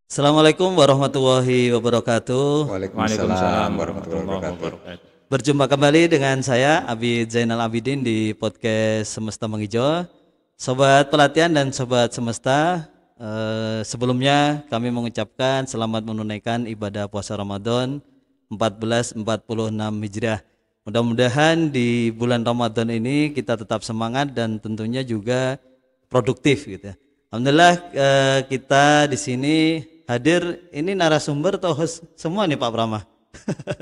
Assalamualaikum warahmatullahi wabarakatuh. Waalaikumsalam warahmatullahi wabarakatuh. Berjumpa kembali dengan saya Abid Zainal Abidin di podcast Semesta Menghijau. Sobat pelatihan dan sobat semesta, sebelumnya kami mengucapkan selamat menunaikan ibadah puasa Ramadan 1446 Hijriah. Mudah-mudahan di bulan Ramadan ini kita tetap semangat dan tentunya juga produktif gitu ya. Alhamdulillah kita di sini hadir, ini narasumber atau host semua nih Pak Prama?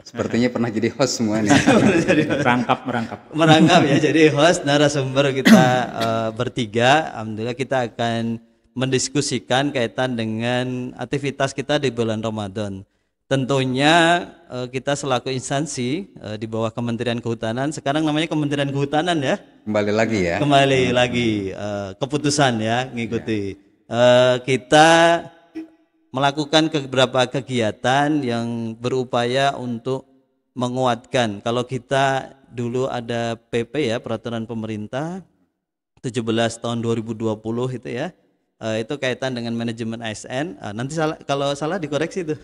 Sepertinya pernah jadi host semua nih. Merangkap ya, jadi host narasumber kita bertiga. Alhamdulillah kita akan mendiskusikan kaitan dengan aktivitas kita di bulan Ramadan. Tentunya kita selaku instansi di bawah Kementerian Kehutanan, sekarang namanya Kementerian Kehutanan ya. Kembali lagi ya. Kembali lagi keputusan ya ngikuti. Kita melakukan beberapa kegiatan yang berupaya untuk menguatkan. Kalau kita dulu ada PP ya, peraturan pemerintah 17 tahun 2020 itu ya, itu kaitan dengan manajemen ASN. Nanti kalau salah dikoreksi itu.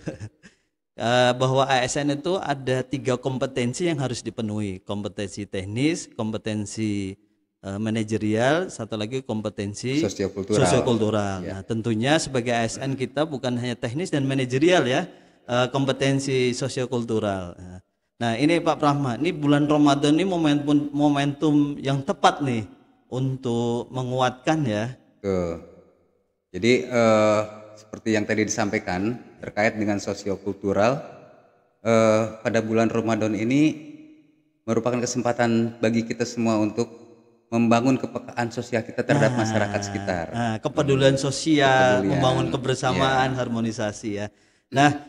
Bahwa ASN itu ada 3 kompetensi yang harus dipenuhi, kompetensi teknis, kompetensi manajerial, satu lagi kompetensi sosiokultural. Ya. Nah, tentunya sebagai ASN kita bukan hanya teknis dan manajerial ya, kompetensi sosiokultural. Nah, ini Pak Prahma, ini bulan Ramadan ini momentum yang tepat nih untuk menguatkan ya. Jadi seperti yang tadi disampaikan terkait dengan sosiokultural, pada bulan Ramadan ini merupakan kesempatan bagi kita semua untuk membangun kepekaan sosial kita terhadap masyarakat sekitar. Kepedulian sosial, membangun kebersamaan, harmonisasi ya. Nah,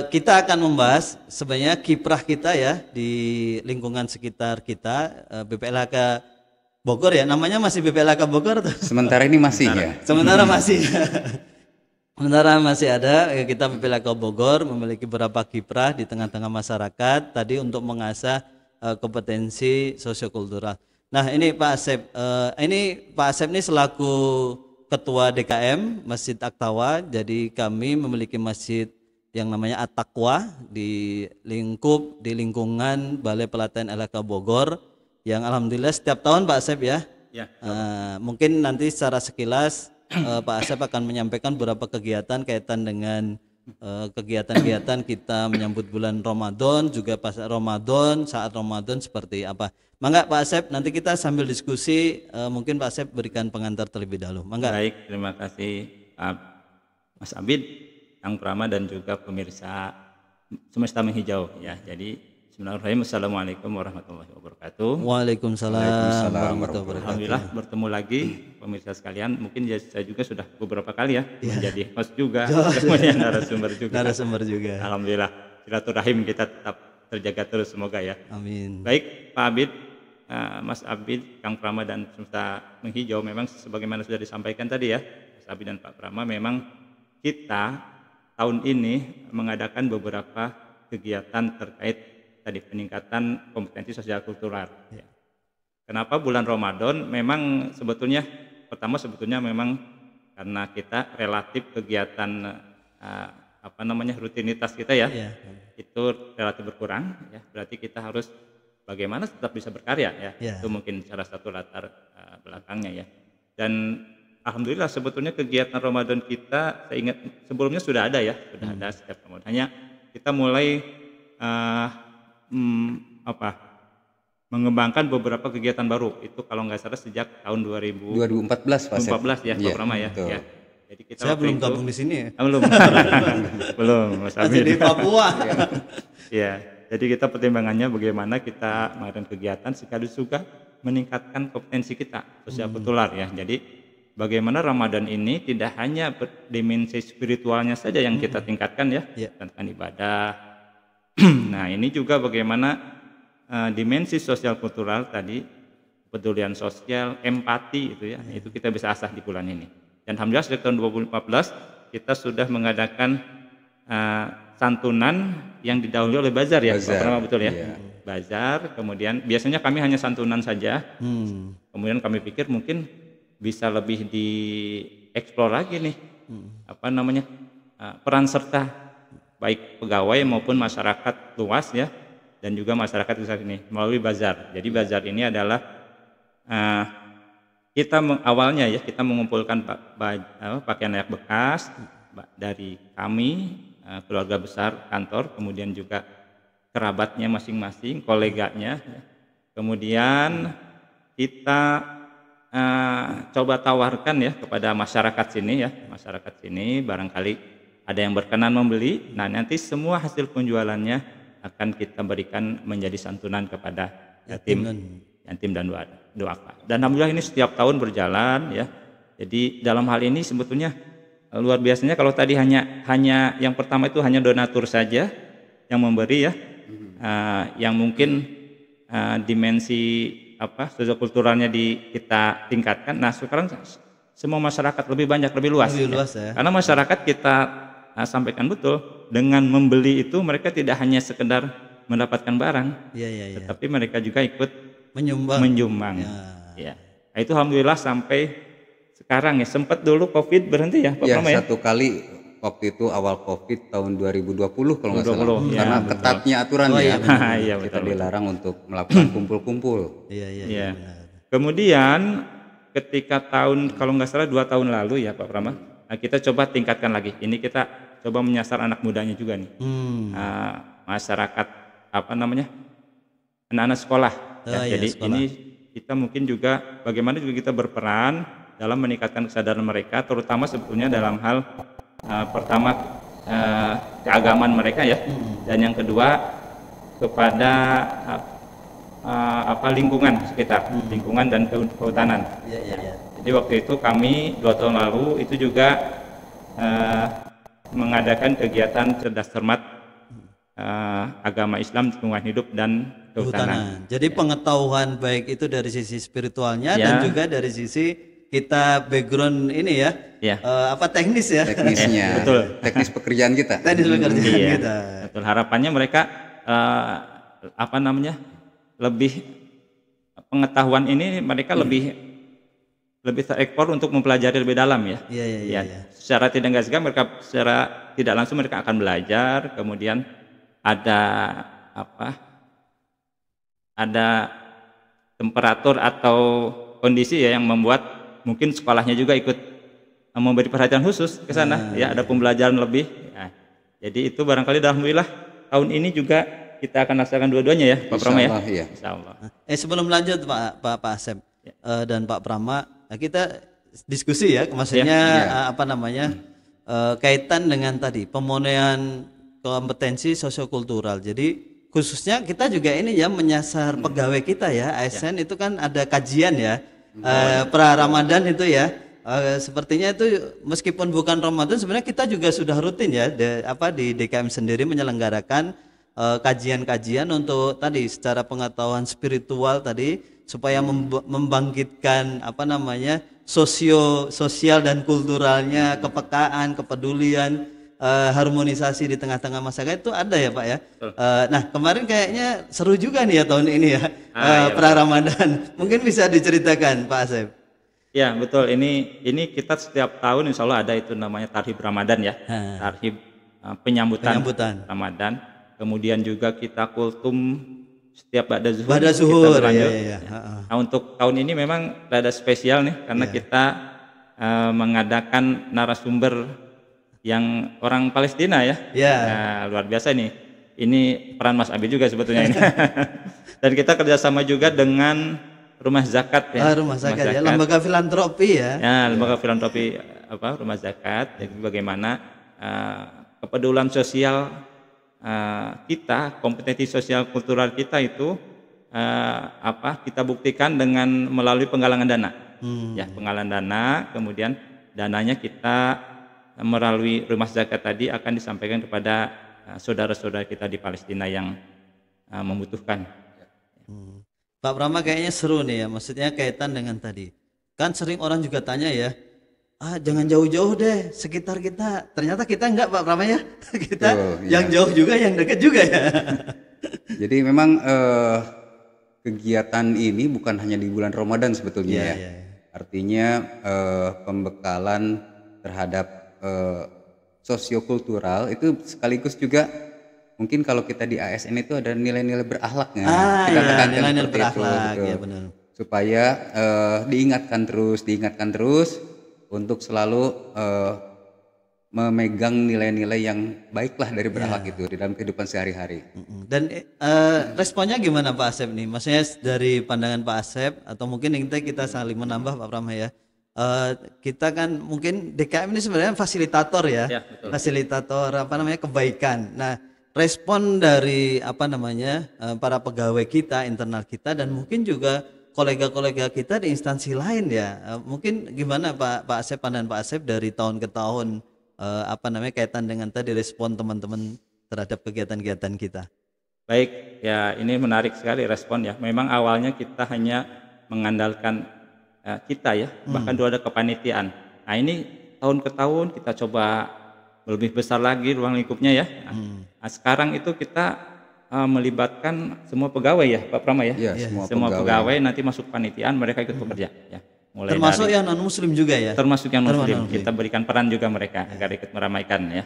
kita akan membahas sebenarnya kiprah kita ya di lingkungan sekitar kita, BPLHK Bogor ya, namanya masih BPLHK Bogor tuh. Sementara ini masih ya. Sementara masih. Sementara masih ada, kita BPLHK Bogor memiliki beberapa kiprah di tengah-tengah masyarakat tadi untuk mengasah kompetensi sosiokultural. Nah ini Pak Asep, Pak Asep ini selaku Ketua DKM Masjid At-Taqwa, jadi kami memiliki masjid yang namanya At-Taqwa di lingkungan Balai Pelatihan LHK Bogor, yang alhamdulillah setiap tahun Pak Asep ya. Mungkin nanti secara sekilas Pak Asep akan menyampaikan beberapa kegiatan kaitan dengan kegiatan-kegiatan kita menyambut bulan Ramadan, juga pas Ramadan, saat Ramadan seperti apa. Mangga Pak Asep, nanti kita sambil diskusi, mungkin Pak Asep berikan pengantar terlebih dahulu. Mangga. Baik, terima kasih Mas Abid, Kang Prama dan juga pemirsa Semesta Menghijau ya. Jadi bismillahirrahmanirrahim. Assalamualaikum warahmatullahi wabarakatuh. Waalaikumsalam warahmatullahi wabarakatuh. Alhamdulillah bertemu lagi pemirsa sekalian. Mungkin saya juga sudah beberapa kali ya menjadi host juga, kemudian narasumber juga. Alhamdulillah silaturahim kita tetap terjaga terus semoga ya. Amin. Baik Pak Abid, Mas Abid, Kang Prama dan Semesta Menghijau, memang sebagaimana sudah disampaikan tadi ya, Mas Abid dan Pak Prama, memang kita tahun ini mengadakan beberapa kegiatan terkait tadi peningkatan kompetensi sosial kultural. Ya. Kenapa bulan Ramadan? Memang sebetulnya memang karena kita relatif kegiatan rutinitas kita ya, itu relatif berkurang ya. Berarti kita harus bagaimana tetap bisa berkarya ya. Itu mungkin salah satu latar belakangnya ya. Dan alhamdulillah sebetulnya kegiatan Ramadan kita, saya ingat sebelumnya sudah ada ya, ada setiap Ramadan. Hanya kita mulai mengembangkan beberapa kegiatan baru. Itu kalau nggak salah sejak tahun 2014 ya, Pak Prama ya. Jadi kita saya belum gabung di sini ya. Belum Mas Abid. Masih di Papua. Ya, jadi kita pertimbangannya bagaimana kita melakukan kegiatan sekaligus juga meningkatkan kompetensi kita sosial kultural ya. Jadi bagaimana Ramadan ini tidak hanya dimensi spiritualnya saja yang kita tingkatkan ya, tentang ibadah. Nah, ini juga bagaimana dimensi sosial kultural tadi, kepedulian sosial, empati itu ya, itu kita bisa asah di bulan ini. Dan alhamdulillah sejak tahun 2014 kita sudah mengadakan santunan yang didahului oleh bazar ya, Pak Prama, betul ya? Bazar, kemudian biasanya kami hanya santunan saja. Kemudian kami pikir mungkin bisa lebih dieksplor lagi nih, peran serta baik pegawai maupun masyarakat luas ya, dan juga masyarakat di sini melalui bazar. Jadi bazar ini adalah awalnya ya kita mengumpulkan pakaian layak bekas dari kami, keluarga besar kantor, kemudian juga kerabatnya masing-masing, koleganya. Kemudian kita coba tawarkan ya kepada masyarakat sini ya, masyarakat sini barangkali ada yang berkenan membeli. Nah, nanti semua hasil penjualannya akan kita berikan menjadi santunan kepada yatim dan duafa. Dan alhamdulillah ini setiap tahun berjalan ya. Jadi dalam hal ini sebetulnya luar biasanya, kalau tadi hanya yang pertama itu hanya donatur saja yang memberi ya, yang mungkin dimensi sosiokulturalnya kita tingkatkan. Nah, sekarang semua masyarakat lebih banyak, lebih luas ya. Karena masyarakat kita sampaikan betul, dengan membeli itu mereka tidak hanya sekedar mendapatkan barang, tetapi mereka juga ikut menyumbang. Ya. Nah, itu alhamdulillah sampai sekarang ya. Sempat dulu Covid berhenti ya Pak Prama ya? Satu kali waktu itu awal Covid tahun 2020 kalau nggak salah. Karena ketatnya aturan kita dilarang untuk melakukan kumpul-kumpul. Iya. Kemudian ketika tahun kalau nggak salah 2 tahun lalu ya Pak Prama, nah, kita coba tingkatkan lagi. Ini kita coba menyasar anak mudanya juga nih. Masyarakat anak-anak sekolah. Jadi sekolah. Ini kita mungkin juga bagaimana juga kita berperan dalam meningkatkan kesadaran mereka, terutama sebetulnya dalam hal pertama keagamaan mereka ya, dan yang kedua kepada lingkungan sekitar, lingkungan dan kehutanan. Jadi waktu itu kami 2 tahun lalu itu juga mengadakan kegiatan cerdas cermat agama Islam, lingkungan hidup dan kehutanan. Jadi pengetahuan baik itu dari sisi spiritualnya dan juga dari sisi kita background ini ya, teknis ya. Teknisnya, betul. Teknis pekerjaan kita. Kita. Betul. Harapannya mereka lebih pengetahuan ini mereka lebih terekspor untuk mempelajari lebih dalam ya. Iya. Secara tidak langsung mereka akan belajar, kemudian ada temperatur atau kondisi ya yang membuat mungkin sekolahnya juga ikut memberi perhatian khusus ke sana ada pembelajaran lebih. Nah, jadi itu barangkali alhamdulillah tahun ini juga kita akan laksanakan dua-duanya ya Pak Prama ya. Insyaallah. Sebelum lanjut Pak Asep dan Pak Prama, kita diskusi ya, maksudnya kaitan dengan tadi pemenuhan kompetensi sosiokultural. Jadi khususnya kita juga ini ya menyasar pegawai kita ya, ASN itu kan ada kajian ya, pra Ramadan itu ya, sepertinya itu meskipun bukan Ramadan sebenarnya kita juga sudah rutin ya, di DKM sendiri menyelenggarakan kajian-kajian untuk tadi secara pengetahuan spiritual tadi, supaya membangkitkan sosial dan kulturalnya, kepekaan, kepedulian, harmonisasi di tengah-tengah masyarakat itu ada ya Pak ya. Nah kemarin kayaknya seru juga nih ya tahun ini ya, pra Ramadan. Mungkin bisa diceritakan Pak Asep. Ya betul, ini kita setiap tahun insya Allah ada itu namanya Tarhib Ramadan ya, Tarhib penyambutan Ramadan. Kemudian juga kita kultum setiap ba'da zuhur. Nah untuk tahun ini memang ada spesial nih, karena kita mengadakan narasumber yang orang Palestina ya. Nah, luar biasa nih. Ini peran Mas Abi juga sebetulnya ini. Dan kita kerjasama juga dengan Rumah Zakat ya. Rumah Zakat ya, lembaga filantropi ya. Ya, lembaga filantropi Rumah Zakat. Jadi bagaimana kepedulian sosial kita, kompetensi sosial kultural kita itu kita buktikan dengan melalui penggalangan dana. Ya, penggalangan dana, kemudian dananya kita melalui Rumah Zakat tadi akan disampaikan kepada saudara-saudara kita di Palestina yang membutuhkan. Pak Prama kayaknya seru nih ya, maksudnya kaitan dengan tadi. Kan sering orang juga tanya ya, jangan jauh-jauh deh sekitar kita. Ternyata kita enggak Pak Prama ya, kita yang jauh juga, yang dekat juga ya. Jadi memang kegiatan ini bukan hanya di bulan Ramadan sebetulnya ya. Artinya pembekalan terhadap sosiokultural itu sekaligus juga mungkin kalau kita di ASN itu ada nilai-nilai berakhlaknya. Kita Iya, tekankan nilai-nilai seperti itu, berakhlak, betul. ya benar. Supaya diingatkan terus untuk selalu memegang nilai-nilai yang baiklah dari berakhlak itu di dalam kehidupan sehari-hari. Dan responnya gimana Pak Asep nih? Maksudnya dari pandangan Pak Asep atau mungkin kita saling menambah Pak Pramah ya. Kita kan mungkin DKM ini sebenarnya fasilitator ya, Ya, betul. fasilitator kebaikan. Nah, respon dari para pegawai kita, internal kita dan mungkin juga kolega-kolega kita di instansi lain ya. Mungkin gimana Pak Asep, pandangan Pak Asep dari tahun ke tahun kaitan dengan tadi respon teman-teman terhadap kegiatan-kegiatan kita. Baik, ya ini menarik sekali respon ya. Memang awalnya kita hanya mengandalkan kita ya, bahkan dulu ada kepanitiaan. Nah ini tahun ke tahun kita coba lebih besar lagi ruang lingkupnya ya. Nah, sekarang itu kita melibatkan semua pegawai ya Pak Prama ya. Iya, Semua pegawai nanti masuk panitiaan, mereka ikut bekerja ya. Mulai Termasuk dari, yang non muslim juga ya. termasuk yang muslim. non-muslim. Kita berikan peran juga mereka agar ikut meramaikan ya.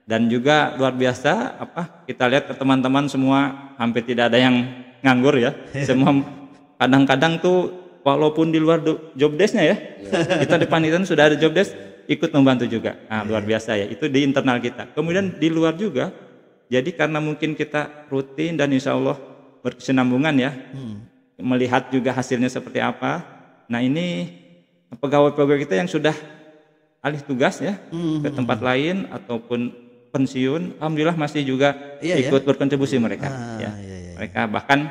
Dan juga luar biasa kita lihat ke teman-teman semua hampir tidak ada yang nganggur ya. Semua kadang-kadang tuh walaupun di luar job desk-nya ya. Kita di panitiaan sudah ada job desk, ikut membantu juga. Nah, luar biasa ya. Itu di internal kita. Kemudian di luar juga. Jadi karena mungkin kita rutin dan insya Allah berkesinambungan ya. Melihat juga hasilnya seperti apa. Nah ini pegawai-pegawai kita yang sudah alih tugas ya ke tempat lain ataupun pensiun, alhamdulillah masih juga ikut berkontribusi mereka. Mereka bahkan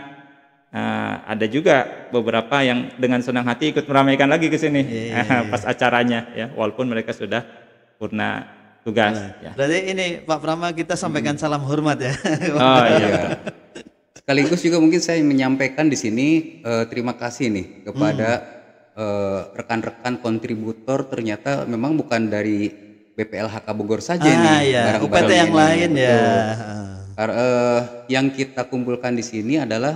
ada juga beberapa yang dengan senang hati ikut meramaikan lagi ke sini pas acaranya ya, walaupun mereka sudah purna tugas. Ya. Berarti ini Pak Prama kita sampaikan salam hormat ya. Oh iya. Sekaligus juga mungkin saya menyampaikan di sini terima kasih nih kepada rekan-rekan kontributor, ternyata memang bukan dari BPLHK Bogor saja nih, UPT yang lain ya. Yang kita kumpulkan di sini adalah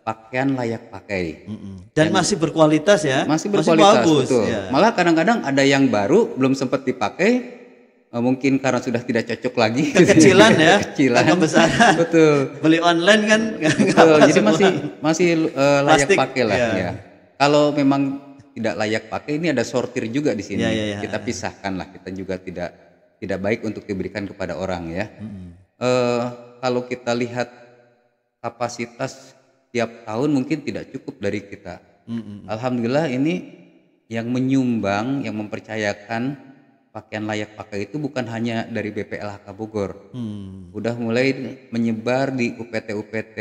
pakaian layak pakai. Dan masih berkualitas ya. Masih berkualitas, bagus, betul. ya. Malah kadang-kadang ada yang baru belum sempat dipakai, mungkin karena sudah tidak cocok lagi. Kekecilan ya. Kekecilan. Kebesaran. Betul. Beli online kan. Betul. Jadi masih layak Plastik, pakai lah ya. Kalau memang tidak layak pakai, ini ada sortir juga di sini. Kita pisahkan lah, kita juga tidak baik untuk diberikan kepada orang ya. Kalau kita lihat kapasitas tiap tahun mungkin tidak cukup dari kita. Alhamdulillah ini yang menyumbang, yang mempercayakan pakaian layak pakai itu bukan hanya dari BPLHK Bogor. Udah mulai menyebar di UPT-UPT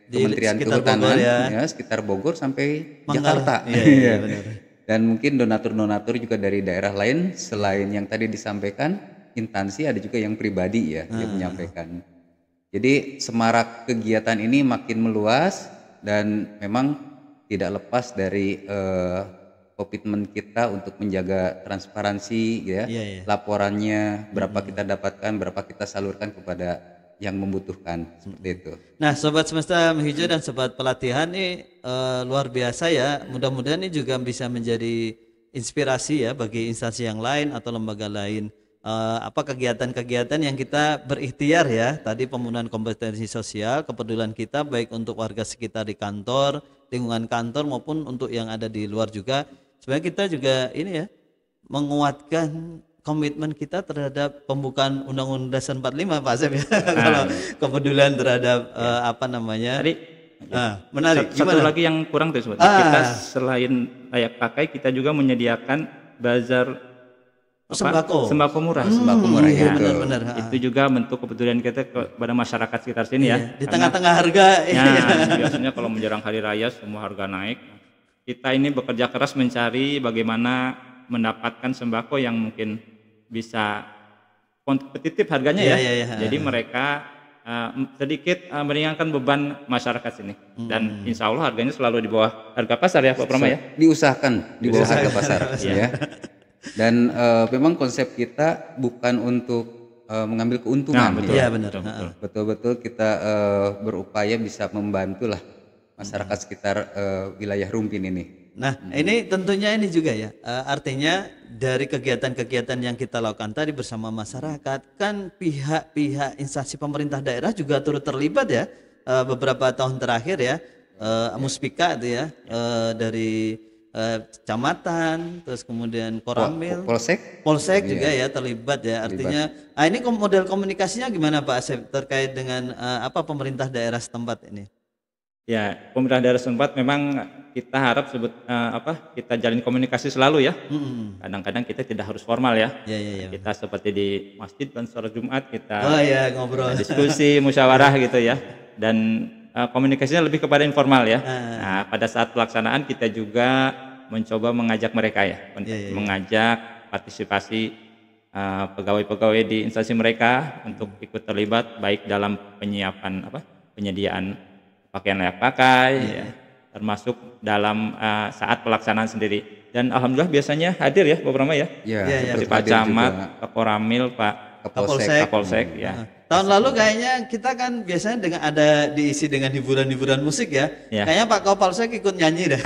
Kementerian Kehutanan ya, sekitar Bogor sampai Jakarta. Iya, benar. Dan mungkin donatur-donatur juga dari daerah lain selain yang tadi disampaikan instansi, ada juga yang pribadi ya yang menyampaikan. Jadi semarak kegiatan ini makin meluas dan memang tidak lepas dari komitmen kita untuk menjaga transparansi ya, laporannya berapa kita dapatkan, berapa kita salurkan kepada yang membutuhkan, seperti itu. Nah, Sobat Semesta Menghijau dan Sobat Pelatihan ini luar biasa ya. Mudah-mudahan ini juga bisa menjadi inspirasi ya bagi instansi yang lain atau lembaga lain. Kegiatan-kegiatan yang kita berikhtiar ya. Tadi pembunuhan kompetensi sosial, kepedulian kita baik untuk warga sekitar di kantor, lingkungan kantor maupun untuk yang ada di luar juga. Sebenarnya kita juga ini ya menguatkan komitmen kita terhadap pembukaan Undang-Undang Dasar 45 Pak Asep ya. Kalau kepedulian terhadap Tadi menarik. Satu lagi yang kurang tuh Sobat. Kita selain layak pakai, kita juga menyediakan bazar sembako murah. Sembako murah ya. Benar. Itu juga bentuk kepedulian kita kepada masyarakat sekitar sini ya. Di tengah-tengah harga. Biasanya kalau menjelang hari raya semua harga naik. Kita ini bekerja keras mencari bagaimana mendapatkan sembako yang mungkin bisa kompetitif harganya ya. Jadi mereka sedikit meringankan beban masyarakat sini. Dan insya Allah harganya selalu di bawah harga pasar ya Pak Prama ya. Diusahakan di bawah harga pasar ya. Dan memang konsep kita bukan untuk mengambil keuntungan. Iya benar. Betul-betul kita berupaya bisa membantulah masyarakat sekitar wilayah Rumpin ini. Nah, ini tentunya ini juga ya, artinya dari kegiatan-kegiatan yang kita lakukan tadi bersama masyarakat, kan pihak-pihak instansi pemerintah daerah juga turut terlibat ya, beberapa tahun terakhir ya, Muspika itu ya, dari kecamatan, terus kemudian Koramil, Polsek juga ya terlibat ya, artinya, ini model komunikasinya gimana Pak Asep terkait dengan apa pemerintah daerah setempat ini? Ya, pemerintah daerah setempat memang kita harap kita jalin komunikasi selalu ya. Kadang-kadang kita tidak harus formal ya. Kita seperti di masjid dan sholat Jumat kita ngobrol, diskusi, musyawarah gitu ya. Dan komunikasinya lebih kepada informal ya. Nah, pada saat pelaksanaan kita juga mencoba mengajak mereka ya, mengajak partisipasi pegawai-pegawai di instansi mereka untuk ikut terlibat baik dalam penyediaan pakaian layak pakai, ya, termasuk dalam saat pelaksanaan sendiri. Dan alhamdulillah biasanya hadir ya Pak Brahma ya, seperti Pak Camat, Pak Koramil, Pak Kapolsek ya. Tahun lalu kayaknya kita kan biasanya dengan ada diisi dengan hiburan-hiburan musik ya. Kayaknya Pak Kapolsek ikut nyanyi dah.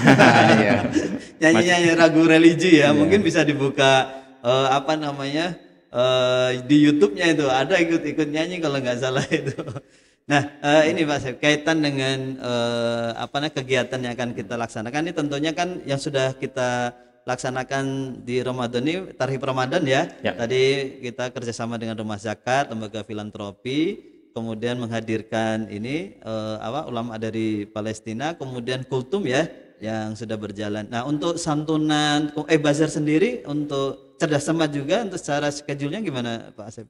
Nyanyi-nyanyi ragu religi ya. Mungkin bisa dibuka di YouTube-nya itu ada ikut nyanyi kalau nggak salah itu. Nah, ini Pak Sep, kaitan dengan kegiatan yang akan kita laksanakan ini tentunya kan yang sudah kita laksanakan di Ramadan ini Tarhib Ramadan ya. Tadi kita kerjasama dengan Rumah Zakat, lembaga filantropi, kemudian menghadirkan ini ulama dari Palestina, kemudian kultum ya yang sudah berjalan. Nah, untuk santunan bazar sendiri untuk cerdas cermat juga untuk secara schedule-nya gimana Pak Asep?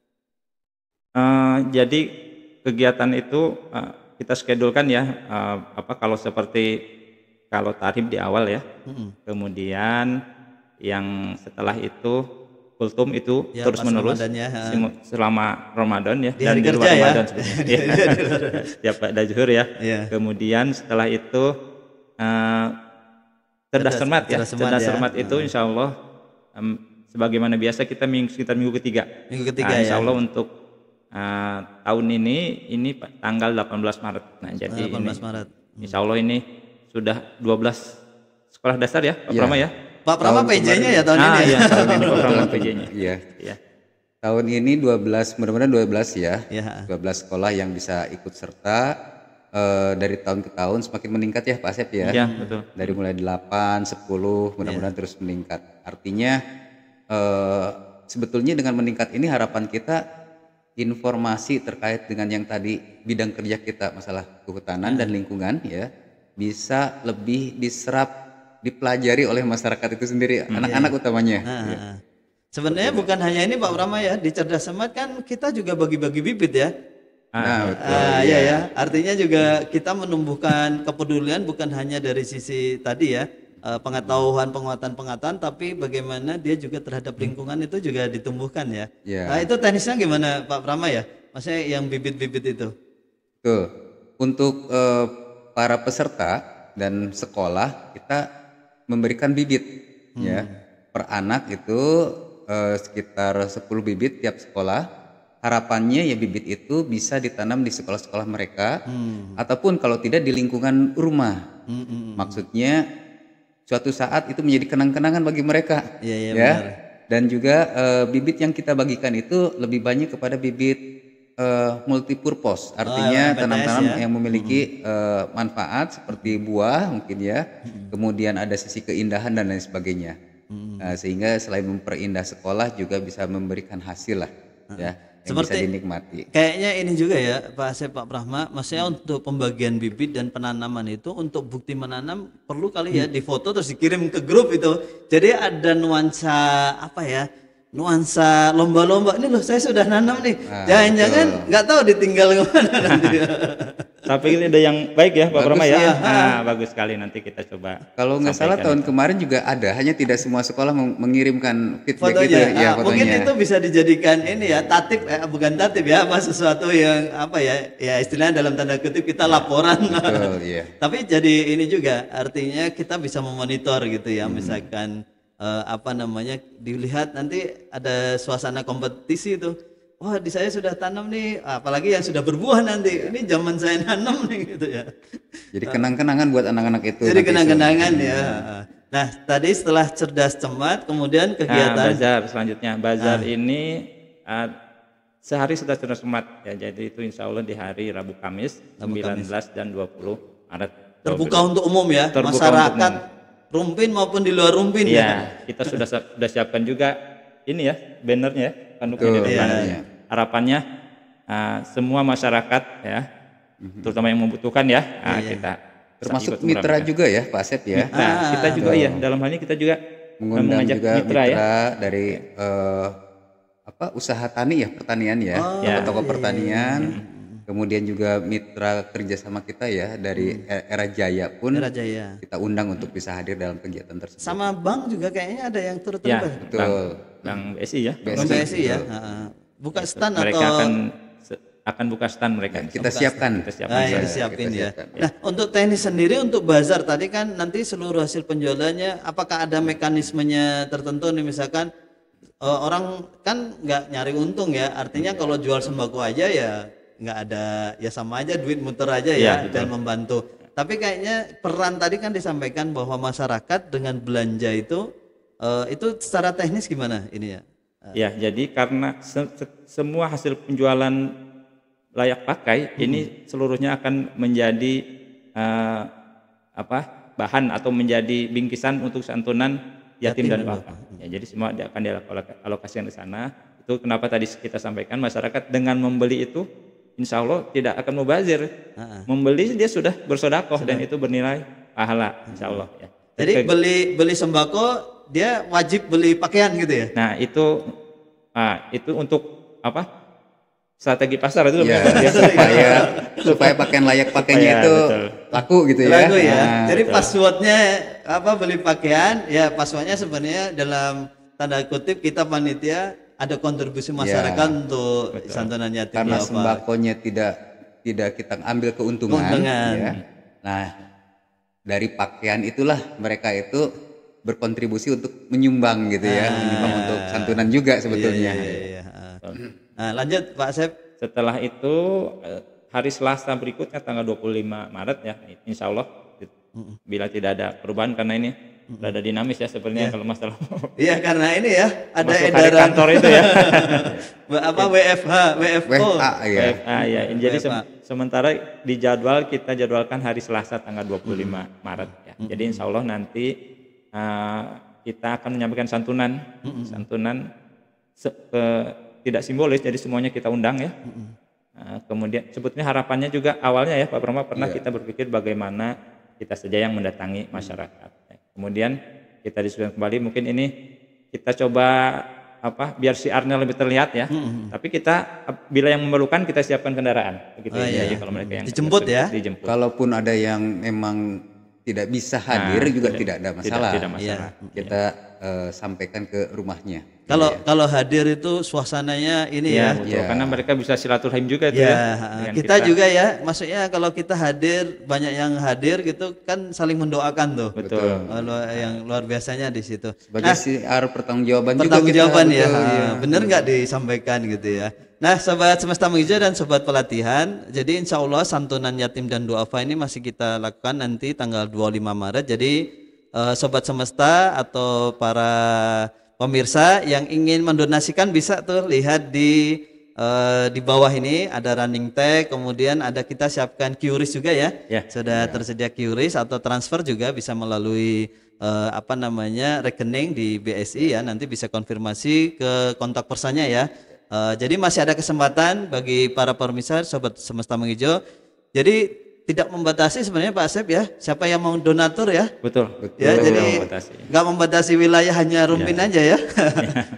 Jadi kegiatan itu kita schedulekan ya, kalau tarhib di awal ya, kemudian yang setelah itu kultum itu terus menerus selama Ramadan ya, di hari dan kerja di luar Ramadan ya. Setiap pada zuhur ya. Kemudian setelah itu cerdas cermat itu insya Allah sebagaimana biasa kita sekitar minggu ketiga insya Allah untuk tahun ini tanggal 18 Maret. Nah, jadi 18 Maret. Insya Allah ini sudah 12 sekolah dasar ya Pak Prama ya. Pak Prama PJ-nya ya tahun ini. Iya, tahun ini Pak Prama PJ-nya. Iya. Tahun ini 12, mudah-mudahan 12 ya. 12 sekolah yang bisa ikut serta dari tahun ke tahun semakin meningkat ya Pak Asep ya. Iya, betul. Dari mulai 8, 10 mudah-mudahan terus meningkat. Artinya sebetulnya dengan meningkat ini harapan kita informasi terkait dengan yang tadi bidang kerja kita masalah kehutanan dan lingkungan ya bisa lebih diserap, dipelajari oleh masyarakat itu sendiri, anak-anak utamanya. Sebenarnya bukan hanya ini Pak Prama ya, di Cerdas Cermat kan kita juga bagi-bagi bibit ya. Artinya juga kita menumbuhkan kepedulian bukan hanya dari sisi tadi ya, pengetahuan, penguatan, tapi bagaimana dia juga terhadap lingkungan itu juga ditumbuhkan ya. Nah, itu teknisnya gimana Pak Prama ya? Maksudnya yang bibit-bibit itu. Tuh, untuk para peserta dan sekolah kita memberikan bibit ya. Per anak itu sekitar 10 bibit tiap sekolah. Harapannya ya bibit itu bisa ditanam di sekolah-sekolah mereka ataupun kalau tidak di lingkungan rumah. Maksudnya suatu saat itu menjadi kenang-kenangan bagi mereka ya. Benar. Dan juga bibit yang kita bagikan itu lebih banyak kepada bibit multipurpose, artinya tanam-tanam yang memiliki manfaat seperti buah mungkin ya, kemudian ada sisi keindahan dan lain sebagainya. Sehingga selain memperindah sekolah juga bisa memberikan hasil lah ya, yang seperti bisa dinikmati. Kayaknya ini juga ya Pak Asep, Pak Prahma, maksudnya untuk pembagian bibit dan penanaman itu untuk bukti menanam perlu kali ya difoto terus dikirim ke grup itu. Jadi ada nuansa nuansa lomba-lomba, ini loh saya sudah nanam nih, jangan-jangan nggak tahu ditinggal kemana nanti. Tapi ini ada yang baik ya Pak Prama ya. Bagus sekali, nanti kita coba. Kalau nggak salah tahun kemarin juga ada, hanya tidak semua sekolah mengirimkan feedback fotonya. Gitu ya. Fotonya. Mungkin itu bisa dijadikan ini ya tatip, bukan tatip ya, sesuatu yang ya istilahnya dalam tanda kutip kita laporan. Betul, iya. Tapi jadi ini juga artinya kita bisa memonitor gitu ya, misalkan dilihat nanti ada suasana kompetisi itu. Wah, di saya sudah tanam nih, apalagi yang sudah berbuah nanti. Ini zaman saya nanam nih gitu ya. Jadi kenang-kenangan buat anak-anak itu. Jadi kenang-kenangan ya. Nah, tadi setelah cerdas cermat, kemudian Nah, kegiatan bazar selanjutnya. Bazar ini sehari sudah cerdas cermat ya. Jadi itu insya Allah di hari Rabu Kamis 19 dan 20 Maret. terbuka untuk umum ya, Terbuka masyarakat untuk Rumpin maupun di luar Rumpin ya. Iya, kita sudah siapkan juga ini ya bannernya ya, tanduknya di depan. iya. Harapannya semua masyarakat ya, terutama yang membutuhkan ya, kita Termasuk ikut mitra meramaikan. juga ya Pak Asep ya. Nah, kita juga ya dalam hal ini kita juga Mengundang mengajak juga mitra ya. dari usaha tani ya, pertanian ya, toko-toko pertanian. Kemudian juga mitra kerjasama kita ya dari Era Jaya pun Era Jaya. kita undang untuk bisa hadir dalam kegiatan tersebut. Sama bank juga kayaknya ada yang turut Ya, terlibat. Betul. Bang BSI ya. Bank BSI ya. Buka stand Mereka atau akan buka stand mereka. Kita siapkan. Kita siapkan. Ah, ya, Kita disiapin ya. siapkan. Nah, untuk teknis sendiri untuk bazar tadi kan nanti seluruh hasil penjualannya apakah ada mekanismenya tertentu nih misalkan orang kan nggak nyari untung ya. Artinya kalau jual sembako aja ya nggak ada ya sama aja duit muter aja ya dan membantu. Tapi kayaknya peran tadi kan disampaikan bahwa masyarakat dengan belanja itu secara teknis gimana ini ya? Ya, jadi karena semua hasil penjualan layak pakai ini seluruhnya akan menjadi bahan atau menjadi bingkisan untuk santunan yatim dan duafa. Ya, jadi semua akan dialokasikan ke sana. Itu kenapa tadi kita sampaikan masyarakat dengan membeli itu insya Allah tidak akan mubazir. Membeli dia sudah bersodakoh dan itu bernilai pahala insya Allah ya. Jadi beli sembako dia wajib beli pakaian gitu ya? Nah itu untuk apa? Strategi pasar itu Ya, supaya pakaian layak pakainya Supaya, itu betul. laku gitu ya. Lagu ya. Nah, Jadi passwordnya beli pakaian ya passwordnya sebenarnya dalam tanda kutip kita panitia ada kontribusi masyarakat untuk santunan yatim karena duafa. sembakonya tidak kita ambil keuntungan. Ya. Nah, dari pakaian itulah mereka itu berkontribusi untuk menyumbang gitu ya, menyumbang untuk santunan juga sebetulnya. Iya. Nah, lanjut Pak Asep. Setelah itu hari Selasa berikutnya tanggal 25 Maret ya, insya Allah bila tidak ada perubahan karena ini ada dinamis ya sebenarnya kalau masalah Iya karena ini ya ada masuk hari edaran kantor itu ya. WFH, WFO. WFA ya. WFA ya. Jadi sementara kita jadwalkan hari Selasa tanggal 25 Maret ya. Jadi insya Allah nanti kita akan menyampaikan santunan tidak simbolis, jadi semuanya kita undang ya. Kemudian sebetulnya harapannya juga awalnya ya Pak Brahma pernah kita berpikir bagaimana kita saja yang mendatangi masyarakat. Kemudian kita diskusikan kembali mungkin ini kita coba biar siarnya lebih terlihat ya. Tapi kita bila yang memerlukan kita siapkan kendaraan begitu ya. Jadi kalau mereka yang dijemput ya. Dijemput. Kalaupun ada yang memang tidak bisa hadir juga tidak ada masalah. Tidak masalah. Kita sampaikan ke rumahnya. Kalau hadir itu suasananya ini ya. Betul, karena mereka bisa silaturahim juga itu Ya, kita juga ya, maksudnya kalau kita hadir banyak yang hadir gitu kan saling mendoakan tuh. Betul. Kalau yang luar biasanya di situ. Sebagai siar pertanggungjawaban juga Pertanggungjawaban ya, betul, bener nggak disampaikan gitu ya. Nah, sobat Semesta Menghijau dan sobat pelatihan, jadi insya Allah santunan yatim dan duafa ini masih kita lakukan nanti tanggal 25 Maret. Jadi sobat Semesta atau para pemirsa yang ingin mendonasikan bisa tuh lihat di bawah ini ada running tag, kemudian ada kita siapkan QRIS juga ya. Sudah tersedia QRIS atau transfer juga bisa melalui rekening di BSI ya, nanti bisa konfirmasi ke kontak personnya ya. Jadi masih ada kesempatan bagi para pemirsa sobat Semesta Menghijau. Jadi tidak membatasi sebenarnya Pak Asep ya, siapa yang mau donatur ya. Betul. Ya, jadi nggak membatasi wilayah hanya Rumpin aja ya.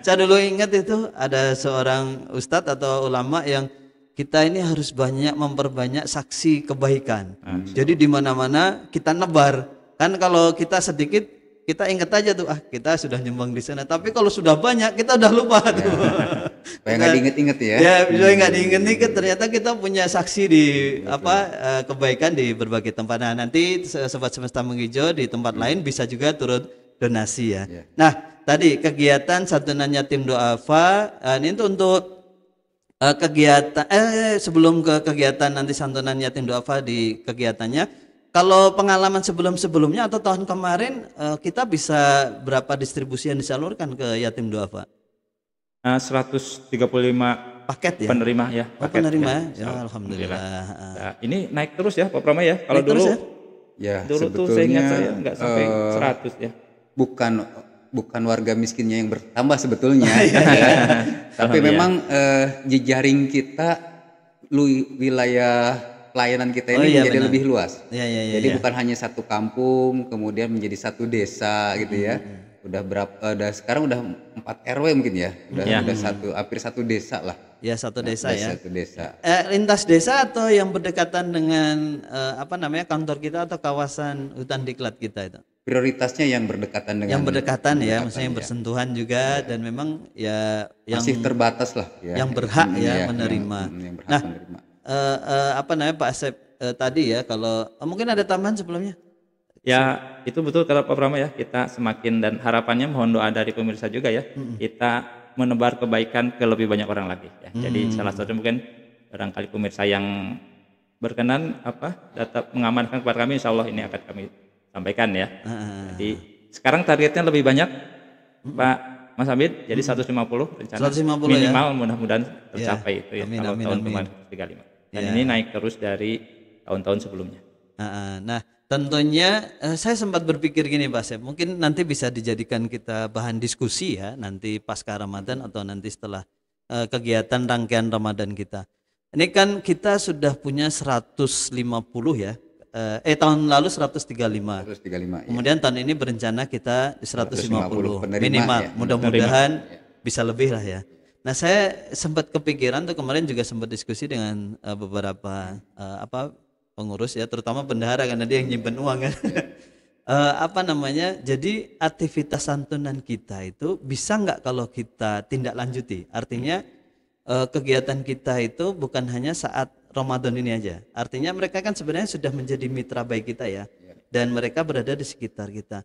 Saya dulu ingat itu ada seorang ustadz atau ulama yang kita ini harus memperbanyak saksi kebaikan. Jadi di mana-mana kita nebar. Kan kalau kita sedikit kita ingat aja tuh kita sudah nyumbang di sana. Tapi kalau sudah banyak kita udah lupa tuh. Supaya nggak diinget-inget ya. Ya, supaya nggak diinget-inget. Ternyata kita punya saksi di kebaikan di berbagai tempat. Nah, nanti sobat Semesta Menghijau di tempat lain bisa juga turut donasi ya. Nah, tadi kegiatan santunan yatim duafa ini untuk kegiatan sebelum ke kegiatan nanti santunan yatim duafa di kegiatannya. kalau pengalaman sebelum-sebelumnya atau tahun kemarin kita bisa berapa distribusi yang disalurkan ke yatim duafa? 135 Paket ya? penerima ya. Oh, Paket, penerima ya. ya, alhamdulillah. Nah, ini naik terus ya Pak Prama ya. Kalau Naik terus dulu ya? Ya, dulu tuh saya ingat sebetulnya saya nggak sampai 100 ya. bukan warga miskinnya yang bertambah sebetulnya. Tapi memang jejaring kita, wilayah pelayanan kita ini menjadi benar. lebih luas. Iya. Jadi bukan hanya satu kampung, kemudian menjadi satu desa gitu ya. Sekarang udah 4 RW mungkin ya. Udah hampir satu desa lah. Ya, satu desa ya. Satu desa. Lintas desa atau yang berdekatan dengan kantor kita atau kawasan hutan diklat kita itu? Prioritasnya yang berdekatan dengan Yang berdekatan ya, maksudnya yang bersentuhan juga dan memang ya yang masih terbatas lah ya. yang berhak menerima. Yang berhak Nah, menerima. Pak Asep tadi ya, kalau mungkin ada tambahan sebelumnya? Ya, itu betul kata Pak Prama ya. Kita semakin dan harapannya mohon doa dari pemirsa juga ya. Kita menebar kebaikan ke lebih banyak orang lagi ya. Jadi salah satu mungkin barangkali pemirsa yang berkenan datang mengamankan kepada kami, insya Allah ini akan kami sampaikan ya. Jadi sekarang targetnya lebih banyak Pak Mas Abid, jadi 150 rencana 150 minimal ya? Mudah-mudahan tercapai itu ya. Kalau tahun kemarin 35. Dan ini naik terus dari tahun-tahun sebelumnya. Nah, tentunya saya sempat berpikir gini Pak Asep, mungkin nanti bisa dijadikan kita bahan diskusi ya, nanti pasca Ramadan atau nanti setelah kegiatan rangkaian Ramadan kita. Ini kan kita sudah punya 150 ya, tahun lalu 135. 135. Kemudian tahun ini berencana kita di 150 minimal, ya. mudah-mudahan bisa lebih lah ya. Nah, saya sempat kepikiran tuh kemarin juga sempat diskusi dengan beberapa pengurus ya, terutama bendahara karena dia yang nyimpen uang kan. Jadi aktivitas santunan kita itu bisa nggak kalau kita tindak lanjuti? Artinya kegiatan kita itu bukan hanya saat Ramadan ini aja. Artinya mereka kan sebenarnya sudah menjadi mitra baik kita ya, dan mereka berada di sekitar kita.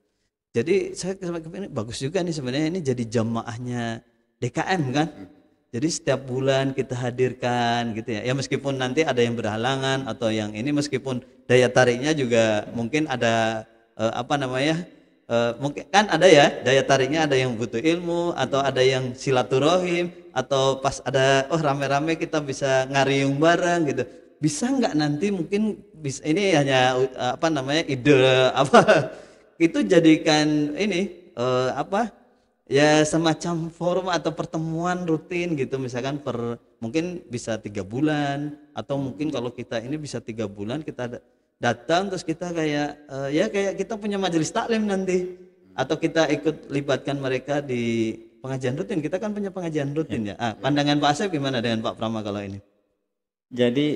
Jadi saya ini bagus juga nih sebenarnya, ini jadi jamaahnya DKM kan. Jadi setiap bulan kita hadirkan gitu ya. Ya meskipun nanti ada yang berhalangan atau yang ini, meskipun daya tariknya juga mungkin ada mungkin kan ada ya daya tariknya, ada yang butuh ilmu atau ada yang silaturahim atau pas ada rame-rame kita bisa ngariung bareng gitu. Bisa nggak nanti mungkin bisa, ini hanya ide itu jadikan ini ya semacam forum atau pertemuan rutin gitu, misalkan mungkin bisa 3 bulan atau mungkin kalau kita ini bisa 3 bulan kita datang terus kita kayak kita punya majelis taklim nanti, atau kita ikut libatkan mereka di pengajian rutin. Kita kan punya pengajian rutin ya. Pandangan Pak Asep gimana dengan Pak Prama kalau ini? Jadi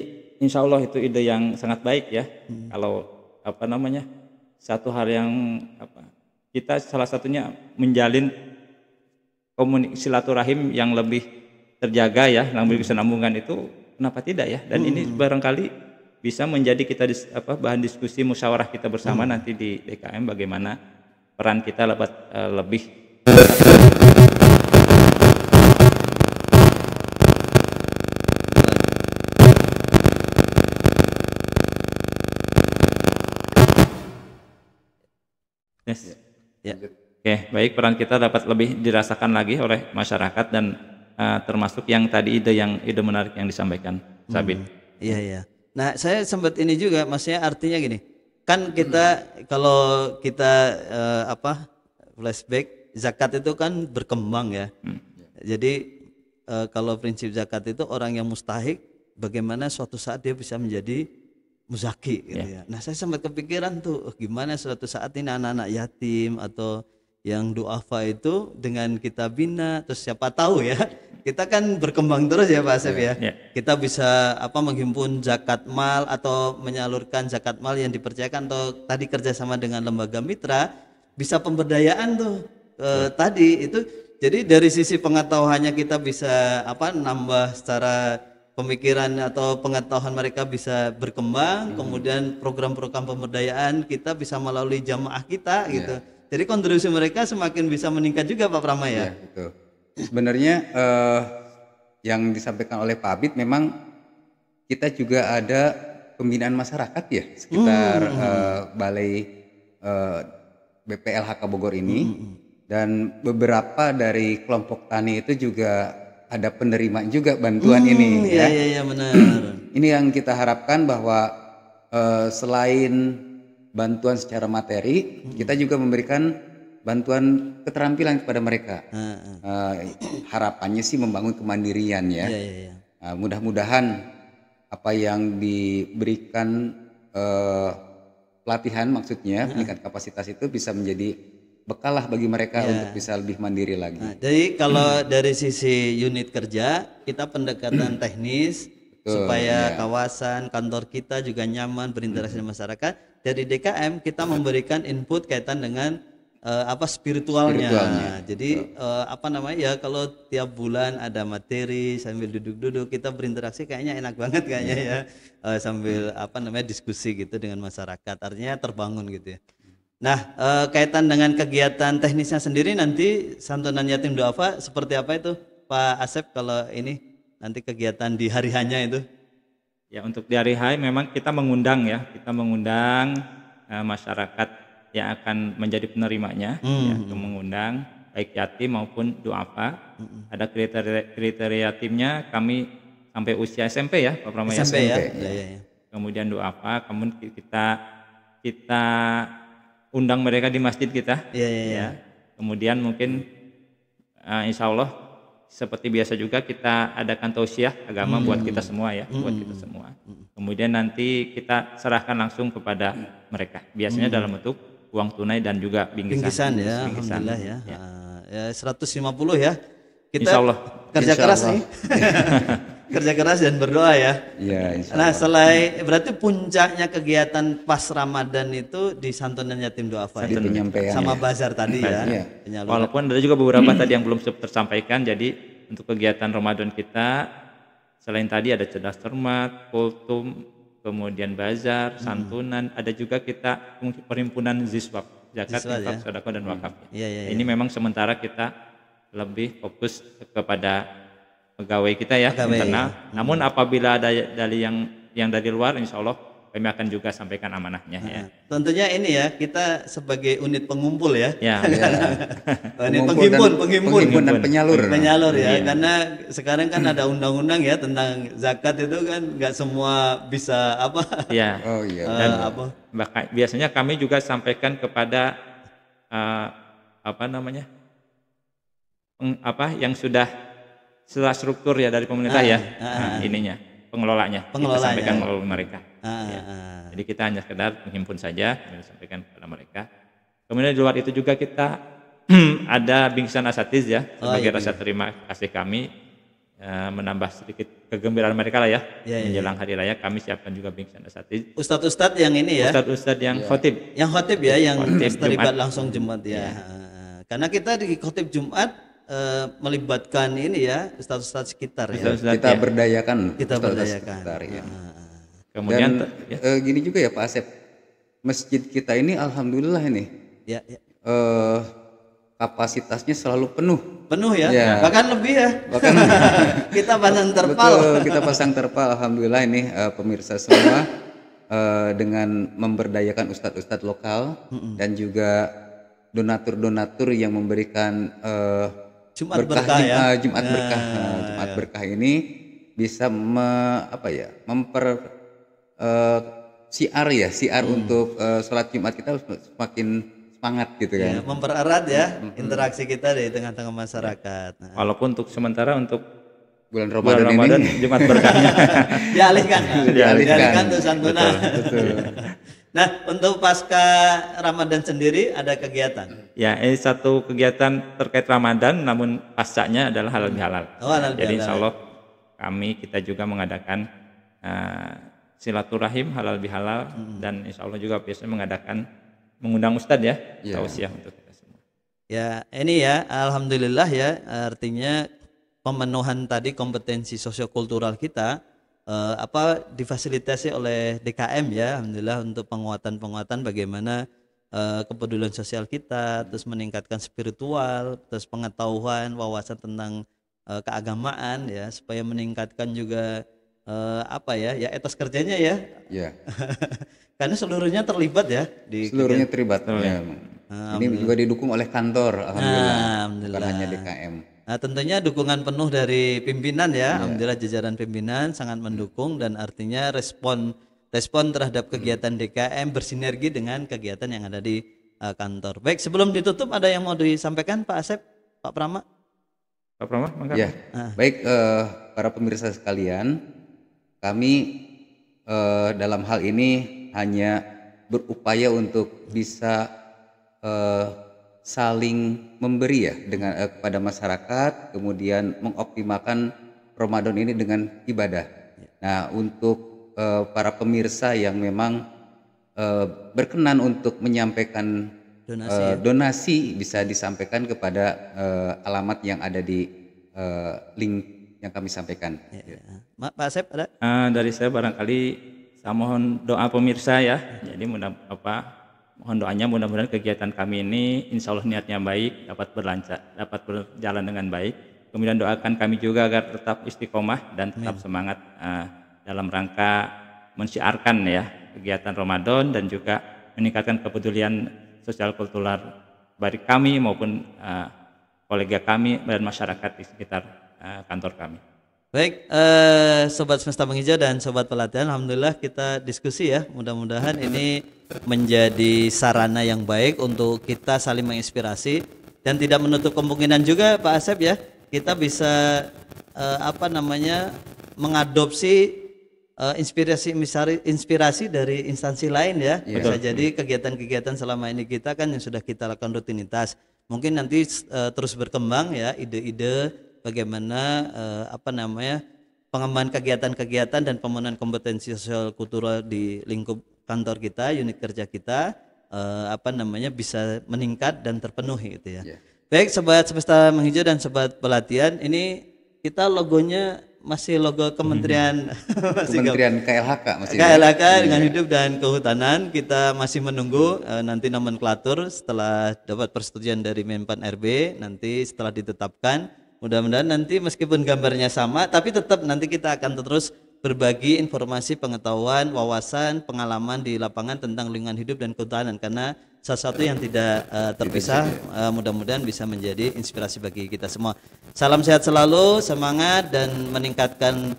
insya Allah itu ide yang sangat baik ya. Kalau satu hal yang kita salah satunya menjalin silaturahim yang lebih terjaga ya, yang lebih kesinambungan itu kenapa tidak ya? Dan ini barangkali bisa menjadi kita bahan diskusi musyawarah kita bersama nanti di DKM, bagaimana peran kita lebih yes. Ya. Oke, baik, peran kita dapat lebih dirasakan lagi oleh masyarakat dan termasuk yang tadi ide menarik yang disampaikan Sabit. Iya. Nah, saya sempat ini juga, maksudnya artinya gini, kan kita kalau kita flashback, zakat itu kan berkembang ya. Jadi kalau prinsip zakat itu orang yang mustahik, bagaimana suatu saat dia bisa menjadi muzaki gitu ya. Nah, saya sempat kepikiran tuh, gimana suatu saat ini anak-anak yatim atau yang duafa itu dengan kita bina, terus siapa tahu ya, kita kan berkembang terus ya Pak Asep ya. Kita bisa menghimpun zakat mal atau menyalurkan zakat mal yang dipercayakan, atau tadi kerjasama dengan lembaga mitra, bisa pemberdayaan tuh tadi itu. Jadi dari sisi pengetahuannya kita bisa nambah secara pemikiran atau pengetahuan mereka bisa berkembang, kemudian program-program pemberdayaan kita bisa melalui jamaah kita gitu. Jadi kontribusi mereka semakin bisa meningkat juga Pak Prama ya. Iya, betul. Sebenarnya yang disampaikan oleh Pak Abid, memang kita juga ada pembinaan masyarakat ya sekitar Balai BPLHK Bogor ini, dan beberapa dari kelompok tani itu juga ada penerima juga bantuan ini Iya ya. iya iya benar. Ini yang kita harapkan bahwa selain bantuan secara materi, kita juga memberikan bantuan keterampilan kepada mereka. Harapannya sih membangun kemandirian ya. Iya iya iya. Mudah-mudahan apa yang diberikan pelatihan maksudnya peningkatan kapasitas itu bisa menjadi bekal lah bagi mereka untuk bisa lebih mandiri lagi. Nah, jadi kalau dari sisi unit kerja kita pendekatan teknis supaya kawasan kantor kita juga nyaman berinteraksi dengan masyarakat. Dari DKM kita memberikan input kaitan dengan spiritualnya. Jadi apa namanya ya, kalau tiap bulan ada materi sambil duduk-duduk kita berinteraksi kayaknya enak banget kayaknya ya, sambil apa namanya diskusi gitu dengan masyarakat, artinya terbangun gitu ya. Nah kaitan dengan kegiatan teknisnya sendiri nanti santunan yatim duafa seperti apa itu Pak Asep, kalau ini nanti kegiatan di hari hanya itu? Ya, untuk di hari H memang kita mengundang masyarakat yang akan menjadi penerimanya, ya, untuk mengundang baik yatim maupun duafa. Ada kriteria timnya, kami sampai usia SMP ya Pak Pramaya. SMP ya. Kemudian duafa, kemudian kita undang mereka di masjid kita. Ya. Kemudian mungkin insya Allah seperti biasa juga kita adakan tausiah agama buat kita semua ya, buat kita semua. Kemudian nanti kita serahkan langsung kepada mereka. Biasanya dalam bentuk uang tunai dan juga bingkisan ya. Alhamdulillah ya. Ya 150 ya. Kita insya Allah kerja keras nih. Kerja keras dan berdoa ya. Nah, selain berarti puncaknya kegiatan pas Ramadan itu di santunan yatim duafa ya. Sama bazar tadi ya. Walaupun ada juga beberapa tadi yang belum tersampaikan. Jadi untuk kegiatan Ramadan kita selain tadi ada cerdas cermat, kultum, kemudian bazar, santunan, ada juga kita perhimpunan ziswab, zakat, infak, sedekah dan wakaf. Ini memang sementara kita lebih fokus kepada pegawai kita ya, internal. Namun apabila ada dari yang dari luar, insya Allah kami akan juga sampaikan amanahnya ya. Tentunya ini ya, kita sebagai unit pengumpul ya. Unit penghimpun dan penyalur ya. Karena sekarang kan ada undang-undang ya tentang zakat itu kan nggak semua bisa apa. Ya. Dan biasanya kami juga sampaikan kepada yang sudah struktur ya dari pemerintah pengelolanya. Kita sampaikan melalui mereka. Jadi kita hanya sekedar menghimpun saja, sampaikan kepada mereka. Kemudian di luar itu juga kita ada bingkisan asatiz ya, sebagai rasa terima kasih kami, menambah sedikit kegembiraan mereka lah ya, menjelang hari raya kami siapkan juga bingkisan asatiz. Ustadz yang ini ya. Ustadz yang khotib. Yang khotib ya, yang terlibat langsung Jumat ya. Karena kita di khotib Jumat melibatkan ini ya ustadz sekitar ya. Kita berdayakan. Sekitar, ya. Kemudian gini juga ya Pak Asep, masjid kita ini alhamdulillah ini kapasitasnya selalu penuh ya. Bahkan lebih ya. Kita pasang terpal. Betul, kita pasang terpal. Alhamdulillah ini pemirsa semua dengan memberdayakan ustadz lokal dan juga donatur yang memberikan Jumat berkah ya. Jumat berkah ini bisa siar untuk sholat Jumat kita semakin semangat gitu kan. Mempererat ya interaksi kita di tengah-tengah masyarakat. Walaupun untuk sementara untuk bulan Ramadan ini Jumat berkahnya dialihkan untuk santunan. Betul. Nah, untuk pasca Ramadan sendiri ada kegiatan? Ya, ini satu kegiatan terkait Ramadan, namun pascanya adalah halal bihalal. Jadi insya Allah kita juga mengadakan silaturahim halal bihalal dan insya Allah juga biasanya mengundang ustadz ya, tausiah untuk kita semua. Ya, ini ya, alhamdulillah ya, artinya pemenuhan tadi kompetensi sosiokultural kita difasilitasi oleh DKM ya, alhamdulillah, untuk penguatan bagaimana kepedulian sosial kita, terus meningkatkan spiritual, terus pengetahuan, wawasan tentang keagamaan ya, supaya meningkatkan juga apa ya, ya etos kerjanya ya. Ya, Karena seluruhnya terlibat ya di seluruhnya terlibat. Ya. Ini juga didukung oleh kantor, alhamdulillah, bukan Alhamdulillah. hanya DKM. Nah, tentunya dukungan penuh dari pimpinan ya. Alhamdulillah jajaran pimpinan sangat mendukung dan artinya respon terhadap kegiatan DKM bersinergi dengan kegiatan yang ada di kantor. Baik, sebelum ditutup ada yang mau disampaikan Pak Asep, Pak Prama? Pak Pramah, mangga. Ya, baik para pemirsa sekalian, kami dalam hal ini hanya berupaya untuk bisa saling memberi ya dengan kepada masyarakat, kemudian mengoptimalkan Ramadan ini dengan ibadah. Nah, untuk para pemirsa yang memang berkenan untuk menyampaikan donasi bisa disampaikan kepada alamat yang ada di link yang kami sampaikan. Pak Asep ada? Dari saya barangkali saya mohon doa pemirsa ya. Jadi mohon doanya mudah-mudahan kegiatan kami ini insya Allah niatnya baik, dapat berjalan dengan baik. Kemudian doakan kami juga agar tetap istiqomah dan tetap semangat dalam rangka mensiarkan ya kegiatan Ramadan dan juga meningkatkan kepedulian sosial kultural baik kami maupun kolega kami dan masyarakat di sekitar kantor kami. Baik, Sobat Semesta Menghijau dan Sobat Pelatihan, alhamdulillah kita diskusi ya. Mudah-mudahan ini menjadi sarana yang baik untuk kita saling menginspirasi dan tidak menutup kemungkinan juga Pak Asep ya, kita bisa mengadopsi inspirasi dari instansi lain ya. Bisa jadi kegiatan-kegiatan selama ini kita kan yang sudah kita lakukan rutinitas. Mungkin nanti terus berkembang ya ide-ide bagaimana pengembangan kegiatan-kegiatan dan pemenuhan kompetensi sosial kultural di lingkup kantor kita, unit kerja kita bisa meningkat dan terpenuhi gitu ya. Baik Sobat Semesta Menghijau dan Sobat Pelatihan, ini kita logonya masih logo Kementerian Kementerian KLHK masih KLHK dengan Hidup dan Kehutanan. Kita masih menunggu nanti nomenklatur setelah dapat persetujuan dari Menpan RB, nanti setelah ditetapkan mudah-mudahan nanti meskipun gambarnya sama tapi tetap nanti kita akan terus berbagi informasi, pengetahuan, wawasan, pengalaman di lapangan tentang lingkungan hidup dan kehutanan karena sesuatu yang tidak terpisah, mudah-mudahan bisa menjadi inspirasi bagi kita semua. Salam sehat selalu, semangat dan meningkatkan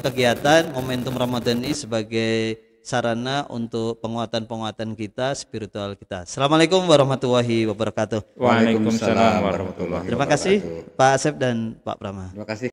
kegiatan momentum Ramadan ini sebagai sarana untuk penguatan kita, spiritual kita. Assalamualaikum warahmatullahi wabarakatuh. Waalaikumsalam warahmatullahi wabarakatuh. Terima kasih Pak Asep dan Pak Prama. Terima kasih.